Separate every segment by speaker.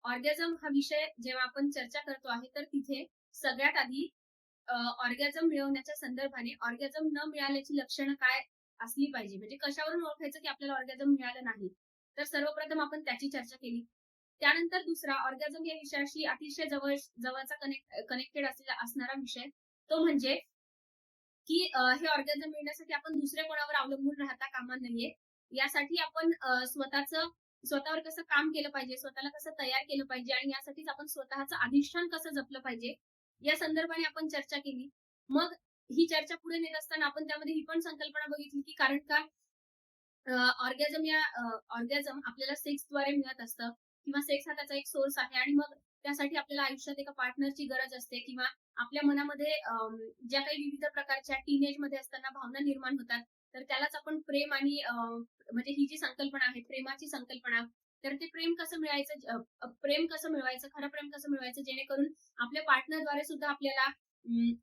Speaker 1: Orgasm हा विषय जेव्हा आपण चर्चा करतो आहे, तर तिथे सगळ्यात आधी ऑर्गॅझम मिळवण्याच्या संदर्भाने ऑर्गॅझम न मिळाल्याची लक्षणं काय असली पाहिजे? म्हणजे कशावरून ओळखायचं की आपल्याला ऑर्गॅझम मिळालं नाही? तर सर्वप्रथम आपण त्याची चर्चा केली. त्यानंतर दुसरा ऑर्गॅझम या विषयाशी अतिशय जवळचा कनेक्टेड असणारा विषय तो म्हणजे की हे ऑर्गॅझम मिळण्यासाठी आपण दुसऱ्या कोणावर अवलंबून राहता कामा नये. यासाठी आपण स्वतःवर कसं काम केलं पाहिजे, स्वतःला कसं तयार केलं पाहिजे आणि यासाठीच आपण स्वतःचं अधिष्ठान कसं जपलं पाहिजे, या संदर्भाने आपण चर्चा केली. मग ही चर्चा पुढे नेत असताना आपण त्यामध्ये ही पण संकल्पना बघितली, की कारण का ऑर्गॅझम आपल्याला सेक्सद्वारे मिळत असतं किंवा सेक्स हा त्याचा एक सोर्स आहे आणि मग त्यासाठी आपल्याला आयुष्यात एका पार्टनरची गरज असते किंवा आपल्या मनामध्ये ज्या काही विविध प्रकारच्या टीनेजमध्ये असताना भावना निर्माण होतात, तर त्यालाच आपण प्रेम आणि म्हणजे ही जी संकल्पना आहे, प्रेमाची संकल्पना, तर ते प्रेम कसं मिळवायचं, खरं प्रेम कसं मिळवायचं, जेणेकरून आपल्या पार्टनरद्वारे सुद्धा आपल्याला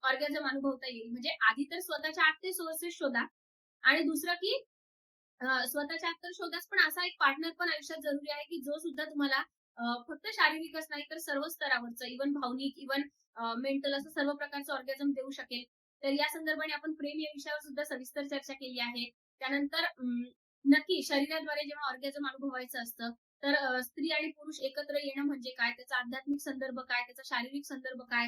Speaker 1: ऑर्गॅझम अनुभवता येईल. म्हणजे आधी तर स्वतःच्या आत ते सोर्सेस शोधा आणि दुसरं की स्वतःच्या आत तर शोधाच, पण असा एक पार्टनर पण आयुष्यात जरुरी आहे, की जो सुद्धा तुम्हाला फक्त शारीरिकच नाही, तर सर्व स्तरावरचं इव्हन भावनिक, इव्हन मेंटल असं सर्व प्रकारचं ऑर्गॅझम देऊ शकेल. तर या संदर्भाने आपण प्रेम या विषयावर सुद्धा सविस्तर चर्चा केली आहे. त्यानंतर नक्की शरीराद्वारे जेव्हा ऑर्गॅझम अनुभवायचं असतं, तर स्त्री आणि पुरुष एकत्र येणं म्हणजे काय? त्याचा आध्यात्मिक संदर्भ काय? त्याचा शारीरिक संदर्भ काय?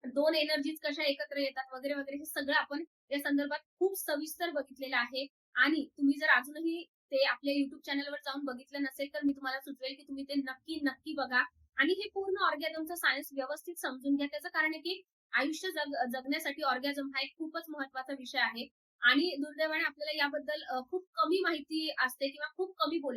Speaker 1: 2 एनर्जीज कशा एकत्र येतात वगैरे, वगैरे हे सगळं आपण या संदर्भात खूप सविस्तर बघितलेलं आहे. आणि तुम्ही जर अजूनही ते आपल्या YouTube चॅनलवर जाऊन बघितलं नसेल, तर मी तुम्हाला सुचवेल, की तुम्ही ते नक्की, नक्की बघा आणि हे पूर्ण ऑर्गॅझमचा सायन्स व्यवस्थित समजून घ्या. त्याचं कारण आहे, की आयुष्य जगण्यासाठी ऑर्गॅझम हा एक खूपच महत्त्वाचा विषय आहे आणि दुर्दैवाने आपल्याला याबद्दल खूप कमी माहिती असते किंवा खूप कमी बोलल्या